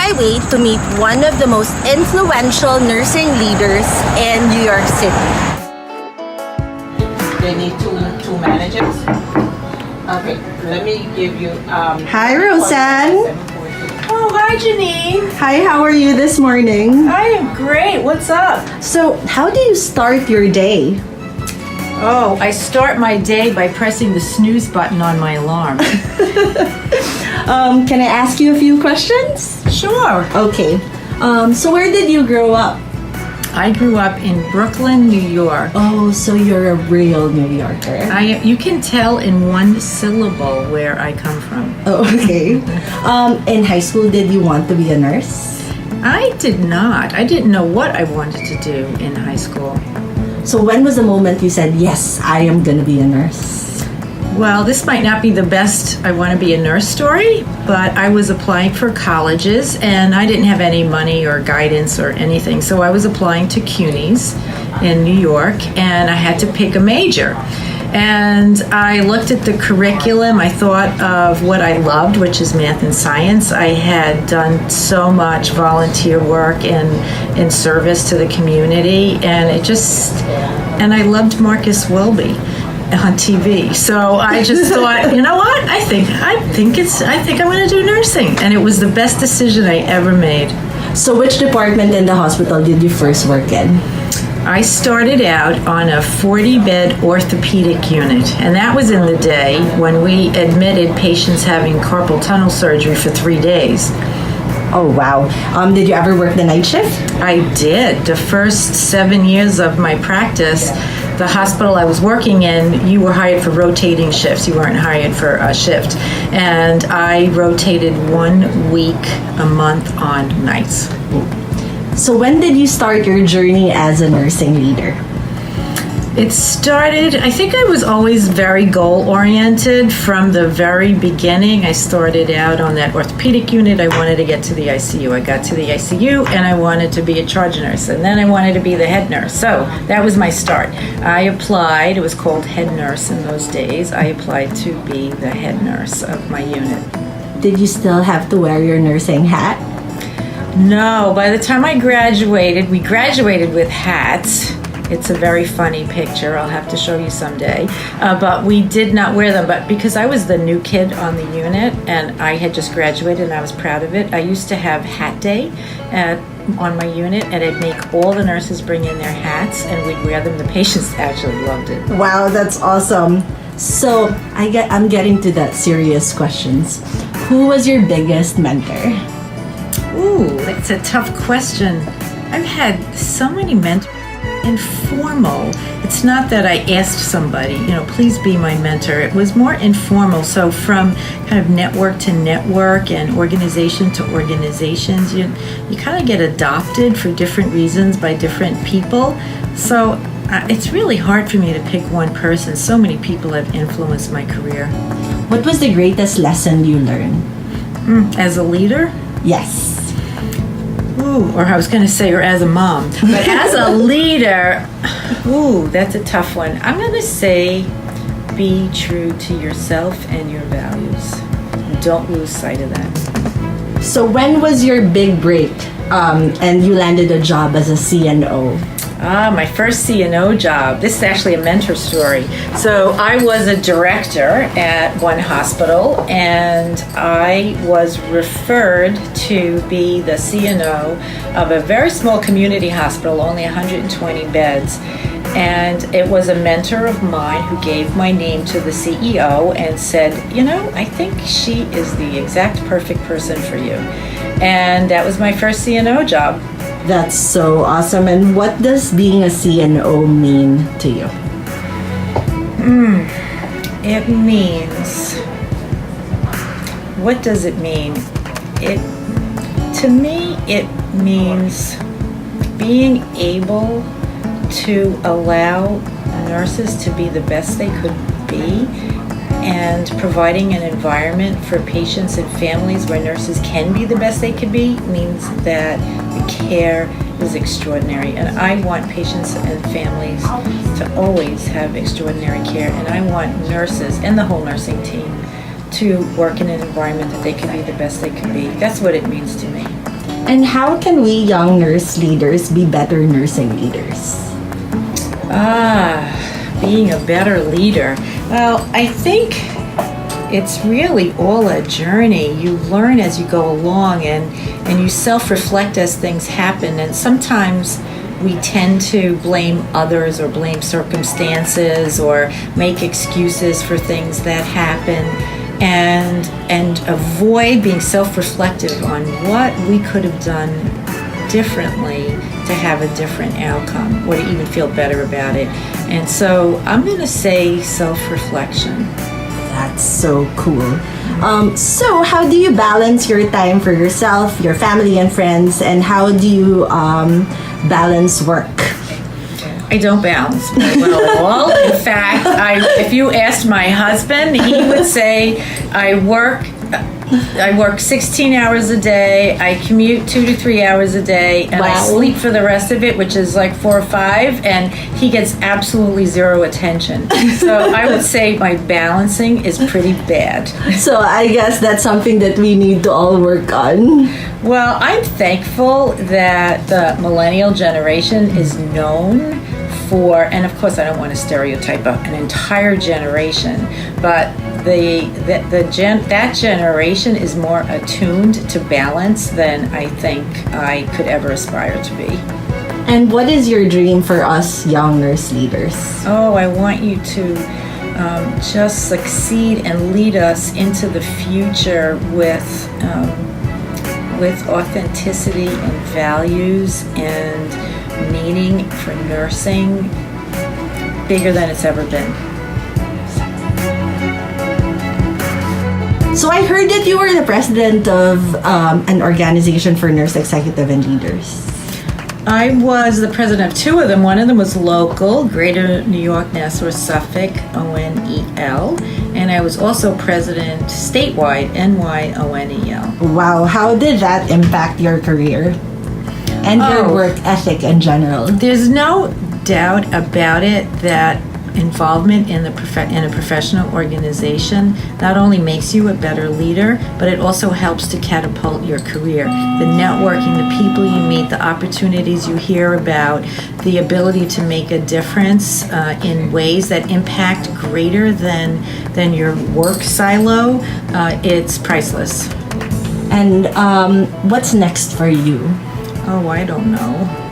my way to meet one of the most influential nursing leaders in New York City. They need two managers. Okay, let me give you. Hi, Roseanne. Oh, hi, Janine. Hi, how are you this morning? I am great. What's up? So, how do you start your day? Oh, I start my day by pressing the snooze button on my alarm. Can I ask you a few questions? Sure. Okay. So where did you grow up? I grew up in Brooklyn, New York. Oh, so you're a real New Yorker. You can tell in one syllable where I come from. Oh, okay. In high school, did you want to be a nurse? I did not. I didn't know what I wanted to do in high school. So when was the moment you said, yes, I am going to be a nurse? Well, this might not be the best I want to be a nurse story, but I was applying for colleges and I didn't have any money or guidance or anything. So I was applying to CUNY's in New York and I had to pick a major. And I looked at the curriculum. I thought of what I loved, which is math and science. I had done so much volunteer work in service to the community, and and I loved Marcus Welby on TV. So I just thought, you know what? I think I'm going to do nursing, and it was the best decision I ever made. So which department in the hospital did you first work in? I started out on a 40-bed orthopedic unit, and that was in the day when we admitted patients having carpal tunnel surgery for 3 days. Oh, wow. Did you ever work the night shift? I did. The first 7 years of my practice, the hospital I was working in, you were hired for rotating shifts. You weren't hired for a shift. And I rotated 1 week a month on nights. So when did you start your journey as a nursing leader? It started, I think I was always very goal-oriented from the very beginning. I started out on that orthopedic unit. I wanted to get to the ICU. I got to the ICU and I wanted to be a charge nurse. And then I wanted to be the head nurse. So that was my start. I applied, it was called head nurse in those days. I applied to be the head nurse of my unit. Did you still have to wear your nursing hat? No, by the time I graduated, we graduated with hats. It's a very funny picture. I'll have to show you someday. But we did not wear them. But because I was the new kid on the unit and I had just graduated and I was proud of it, I used to have hat day on my unit, and I'd make all the nurses bring in their hats and we'd wear them. The patients actually loved it. Wow, that's awesome. So I'm getting to that serious questions. Who was your biggest mentor? Ooh, that's a tough question. I've had so many mentors. Informal. It's not that I asked somebody, please be my mentor. It was more informal. So from kind of network to network and organization to organizations, you kind of get adopted for different reasons by different people. So it's really hard for me to pick one person. So many people have influenced my career. What was the greatest lesson you learned? As a leader? Yes. Ooh, or I was going to say, or as a mom. But as a leader, ooh, that's a tough one. I'm going to say be true to yourself and your values. Don't lose sight of that. So when was your big break and you landed a job as a CNO? My first CNO job. This is actually a mentor story. So I was a director at one hospital, and I was referred to be the CNO of a very small community hospital, only 120 beds. And it was a mentor of mine who gave my name to the CEO and said, I think she is the exact perfect person for you. And that was my first CNO job. That's so awesome. And what does being a CNO mean to you? It means, what does it mean? To me, it means being able to allow nurses to be the best they could be, and providing an environment for patients and families where nurses can be the best they could be means that the care is extraordinary. And I want patients and families to always have extraordinary care, and I want nurses and the whole nursing team to work in an environment that they can be the best they can be. That's what it means to me. And how can we young nurse leaders be better nursing leaders? Being a better leader. Well, I think it's really all a journey. You learn as you go along, and you self-reflect as things happen. And sometimes we tend to blame others or blame circumstances or make excuses for things that happen, and avoid being self-reflective on what we could have done differently to have a different outcome or to even feel better about it. And so I'm going to say self-reflection. That's so cool. So how do you balance your time for yourself, your family and friends, and how do you balance work? I don't balance very well at all. In fact, if you asked my husband, he would say I work 16 hours a day, I commute 2 to 3 hours a day, and I sleep for the rest of it, which is like 4 or 5, and he gets absolutely zero attention. So I would say my balancing is pretty bad. So I guess that's something that we need to all work on. Well, I'm thankful that the millennial generation is known for, and of course I don't want to stereotype an entire generation, but that generation is more attuned to balance than I think I could ever aspire to be. And what is your dream for us young nurse leaders? Oh, I want you to just succeed and lead us into the future with authenticity and values and meaning for nursing bigger than it's ever been. So I heard that you were the president of an organization for nurse executive and leaders. I was the president of 2 of them. One of them was local, Greater New York, Nassau, Suffolk, ONEL. And I was also president statewide, NYONEL. Wow, how did that impact your career and your work ethic in general? There's no doubt about it that involvement in a professional organization not only makes you a better leader, but it also helps to catapult your career. The networking, the people you meet, the opportunities you hear about, the ability to make a difference in ways that impact greater than your work silo, it's priceless. And what's next for you? Oh, I don't know.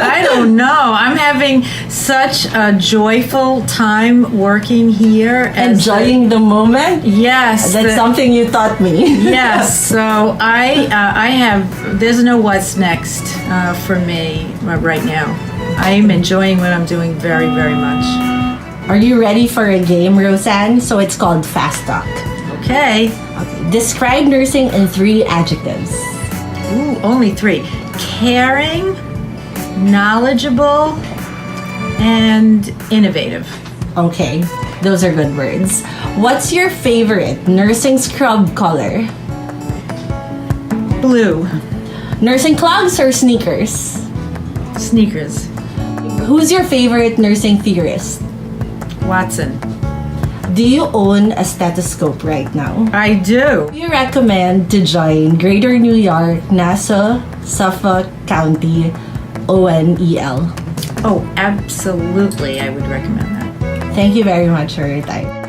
I don't know. I'm having such a joyful time working here. Enjoying the moment? Yes. That's something you taught me. Yes. So I have, there's no what's next for me right now. I am enjoying what I'm doing very, very much. Are you ready for a game, Roseanne? So it's called Fast Talk. Okay. Describe nursing in 3 adjectives. Ooh, only 3. Caring, knowledgeable, and innovative. Okay, those are good words. What's your favorite nursing scrub color? Blue. Nursing clogs or sneakers? Sneakers. Who's your favorite nursing theorist? Watson. Do you own a stethoscope right now? I do. Do you recommend to join Greater New York, Nassau, Suffolk County, ONEL? Oh, absolutely. I would recommend that. Thank you very much for your time.